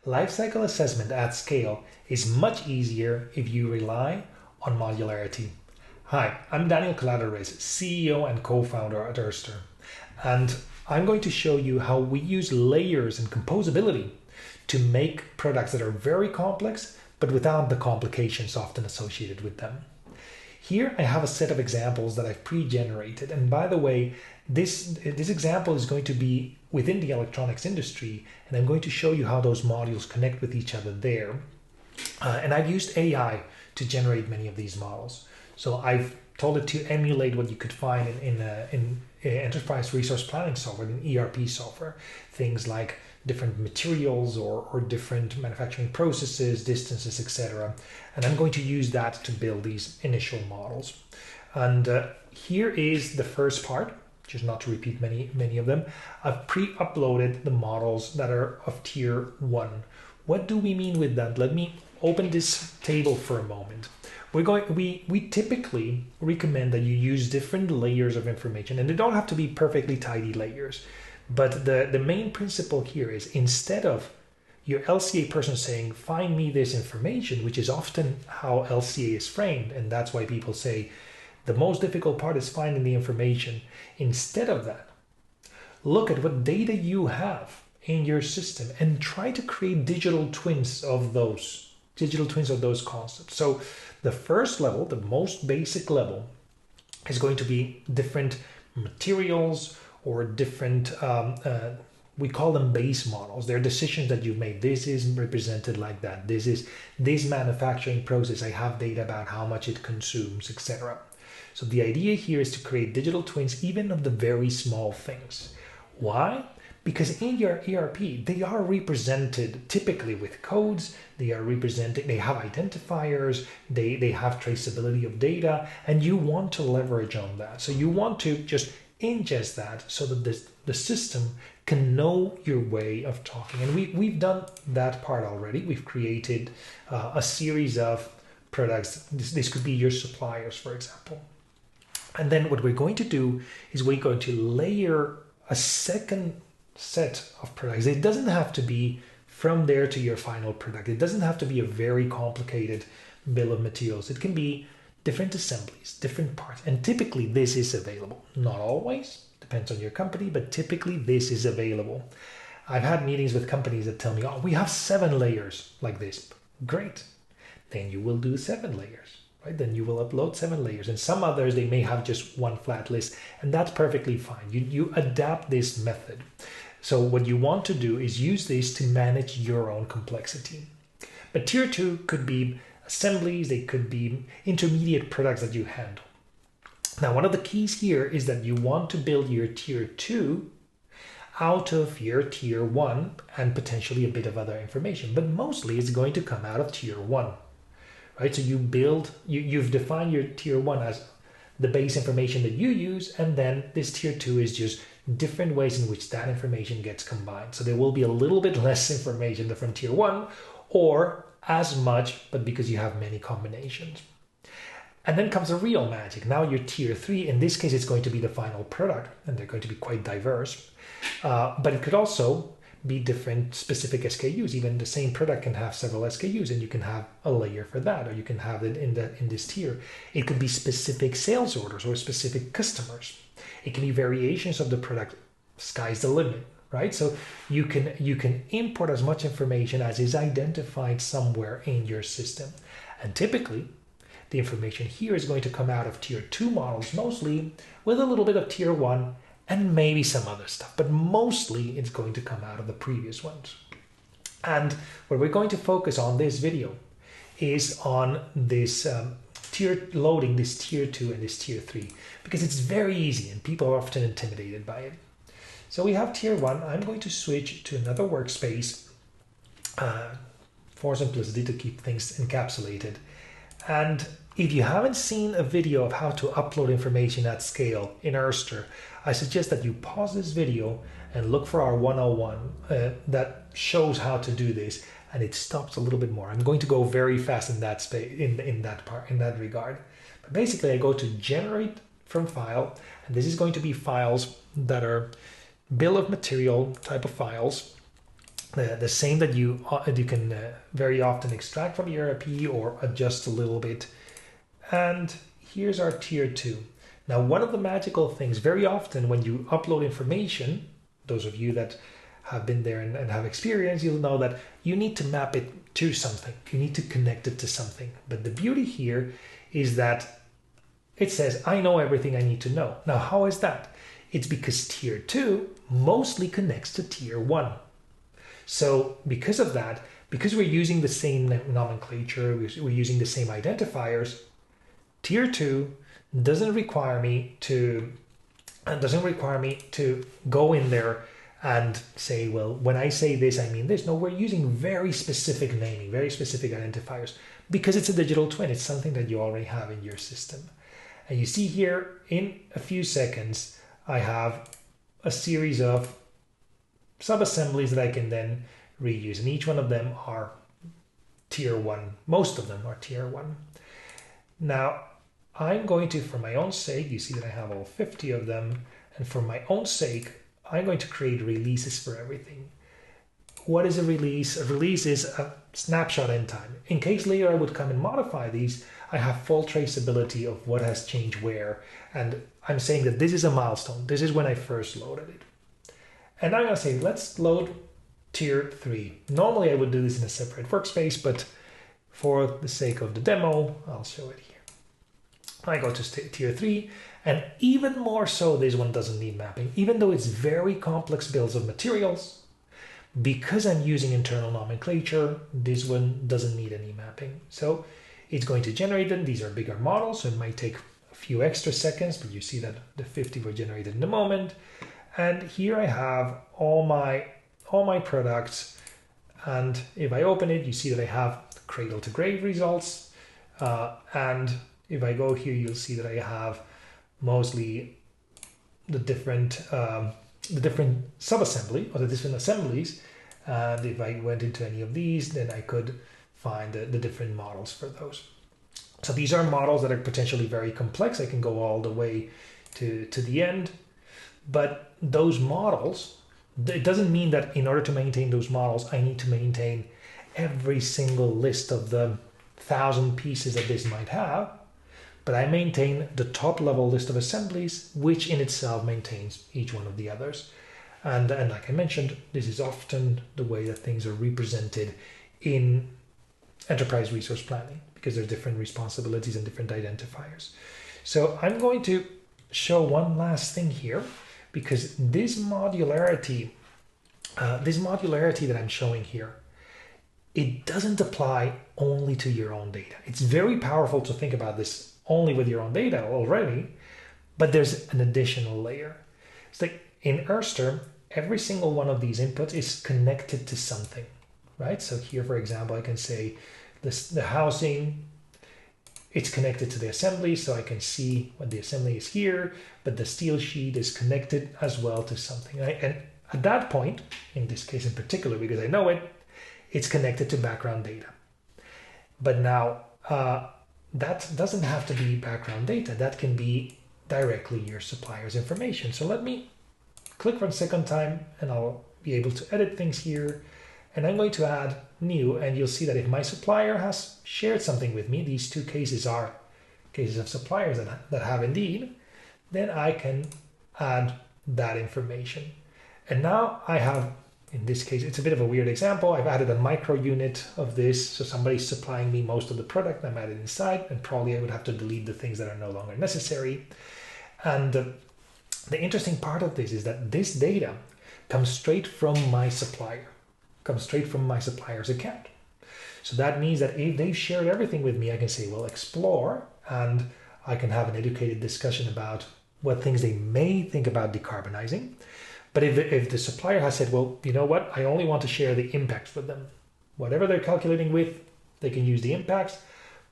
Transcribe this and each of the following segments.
Lifecycle assessment at scale is much easier if you rely on modularity. Hi, I'm Daniel Caladeres, CEO and co-founder at Erster, and I'm going to show you how we use layers and composability to make products that are very complex but without the complications often associated with them. Here I have a set of examples that I've pre-generated, and by the way, this example is going to be within the electronics industry, and I'm going to show you how those modules connect with each other there. And I've used AI to generate many of these models. So I've told it to emulate what you could find in enterprise resource planning software, in ERP software, things like different materials or different manufacturing processes, distances, etc. And I'm going to use that to build these initial models. And here is the first part, just not to repeat many of them. I've pre-uploaded the models that are of tier 1. What do we mean with that? Let me open this table for a moment. We typically recommend that you use different layers of information, and they don't have to be perfectly tidy layers. But the main principle here is, instead of your LCA person saying, find me this information, which is often how LCA is framed, and that's why people say the most difficult part is finding the information. Instead of that, look at what data you have in your system and try to create digital twins of those concepts. So the first level, the most basic level, is going to be different materials or different, we call them base models. They're decisions that you've made. This is represented like that. This is this manufacturing process. I have data about how much it consumes, etc. So the idea here is to create digital twins even of the very small things. Why? Because in your ERP, they are represented typically with codes, they have identifiers, they have traceability of data, and you want to leverage on that. So you want to just ingest that so that the system can know your way of talking. And we've done that part already. We've created a series of products. This could be your suppliers, for example. And then what we're going to do is we're going to layer a second set of products. It doesn't have to be from there to your final product. It doesn't have to be a very complicated bill of materials. It can be different assemblies, different parts. And typically this is available. Not always, depends on your company, but typically this is available. I've had meetings with companies that tell me, oh, we have 7 layers like this. Great. Then you will do 7 layers. Right? Then you will upload 7 layers, and some others, they may have just one flat list, and that's perfectly fine. You adapt this method. So what you want to do is use this to manage your own complexity. But tier 2 could be assemblies, they could be intermediate products that you handle. Now, one of the keys here is that you want to build your tier 2 out of your tier 1 and potentially a bit of other information, but mostly it's going to come out of tier 1. Right? So you've defined your tier 1 as the base information that you use, and then this tier 2 is just different ways in which that information gets combined. So there will be a little bit less information than from tier 1, or as much, but because you have many combinations. And then comes the real magic. Now your tier 3, in this case, it's going to be the final product, and they're going to be quite diverse. But it could also be different specific SKUs. Even the same product can have several SKUs, and you can have a layer for that, or you can have it in this tier. It could be specific sales orders or specific customers. It can be variations of the product. Sky's the limit, right? So you can import as much information as is identified somewhere in your system. And typically, the information here is going to come out of tier 2 models mostly, with a little bit of tier 1 and maybe some other stuff, but mostly it's going to come out of the previous ones. And what we're going to focus on this video is on this tier loading, this tier 2 and this tier 3, because it's very easy and people are often intimidated by it. So we have tier 1. I'm going to switch to another workspace for simplicity to keep things encapsulated. And if you haven't seen a video of how to upload information at scale in Erster, I suggest that you pause this video and look for our 101 that shows how to do this, and it stops a little bit more. I'm going to go very fast in that space, in that regard. But basically, I go to generate from file, and this is going to be files that are bill of material type of files. the same that you can very often extract from the ERP or adjust a little bit. And here's our tier 2. Now, one of the magical things, very often when you upload information, those of you that have been there and have experience, you'll know that you need to map it to something. You need to connect it to something. But the beauty here is that it says, I know everything I need to know. Now, how is that? It's because tier 2 mostly connects to tier 1. So because of that, because we're using the same nomenclature, we're using the same identifiers, tier 2 doesn't require me to go in there and say, well, when I say this, I mean this. No, we're using very specific naming, very specific identifiers, because it's a digital twin. It's something that you already have in your system. And you see here in a few seconds, I have a series of sub-assemblies that I can then reuse. And each one of them are tier 1. Most of them are tier 1. Now, I'm going to, for my own sake, you see that I have all 50 of them. And for my own sake, I'm going to create releases for everything. What is a release? A release is a snapshot in time. In case later I would come and modify these, I have full traceability of what has changed where. And I'm saying that this is a milestone. This is when I first loaded it. And I'm going to say, let's load tier 3. Normally I would do this in a separate workspace, but for the sake of the demo, I'll show it here. I go to tier 3, and even more so, this one doesn't need mapping. Even though it's very complex bills of materials, because I'm using internal nomenclature, this one doesn't need any mapping. So it's going to generate them. These are bigger models, so it might take a few extra seconds, but you see that the 50 were generated in a moment. And here I have all my products, and if I open it, you see that I have cradle to grave results, and if I go here, you'll see that I have mostly the different sub-assembly or the different assemblies. And if I went into any of these, then I could find the different models for those. So these are models that are potentially very complex. I can go all the way to the end. But those models, it doesn't mean that in order to maintain those models, I need to maintain every single list of the 1,000 pieces that this might have. But I maintain the top level list of assemblies, which in itself maintains each one of the others. And like I mentioned, this is often the way that things are represented in enterprise resource planning, because there's different responsibilities and different identifiers. So I'm going to show one last thing here, because this modularity that I'm showing here, it doesn't apply only to your own data. It's very powerful to think about this only with your own data already, but there's an additional layer. It's like in Erster, every single one of these inputs is connected to something, right? So here, for example, I can say the housing, it's connected to the assembly, so I can see what the assembly is here, but the steel sheet is connected as well to something. And at that point, in this case in particular, because I know it, it's connected to background data. But now, that doesn't have to be background data. That can be directly your supplier's information. So let me click for a second time, and I'll be able to edit things here. And I'm going to add new, and you'll see that if my supplier has shared something with me, these two cases are cases of suppliers that have indeed, then I can add that information. And now I have, in this case, it's a bit of a weird example. I've added a micro unit of this. So somebody's supplying me most of the product. I'm added inside, and probably I would have to delete the things that are no longer necessary. And the interesting part of this is that this data comes straight from my supplier, comes straight from my supplier's account. So that means that if they've shared everything with me, I can say, well, explore, and I can have an educated discussion about what things they may think about decarbonizing. But if the supplier has said, well, you know what, I only want to share the impacts with them. Whatever they're calculating with, they can use the impacts,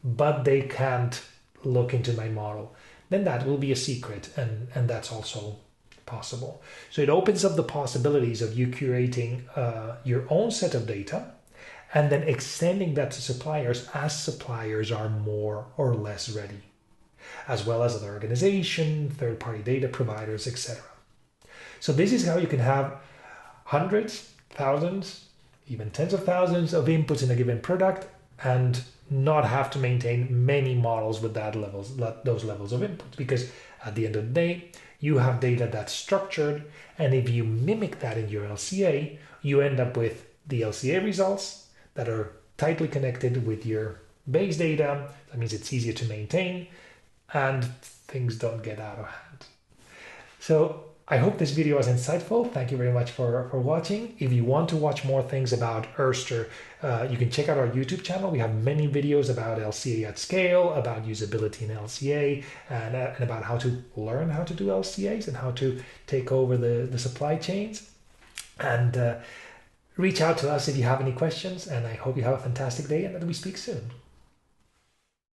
but they can't look into my model. Then that will be a secret, and that's also possible. So it opens up the possibilities of you curating your own set of data and then extending that to suppliers as suppliers are more or less ready, as well as other organizations, third-party data providers, etc. So this is how you can have hundreds, thousands, even tens of thousands of inputs in a given product and not have to maintain many models with those levels of inputs, because at the end of the day, you have data that's structured, and if you mimic that in your LCA, you end up with the LCA results that are tightly connected with your base data. That means it's easier to maintain and things don't get out of hand. So I hope this video was insightful. Thank you very much for watching. If you want to watch more things about Erster, you can check out our YouTube channel. We have many videos about LCA at scale, about usability in LCA, and about how to learn how to do LCAs and how to take over the supply chains. And reach out to us if you have any questions, and I hope you have a fantastic day and that we speak soon.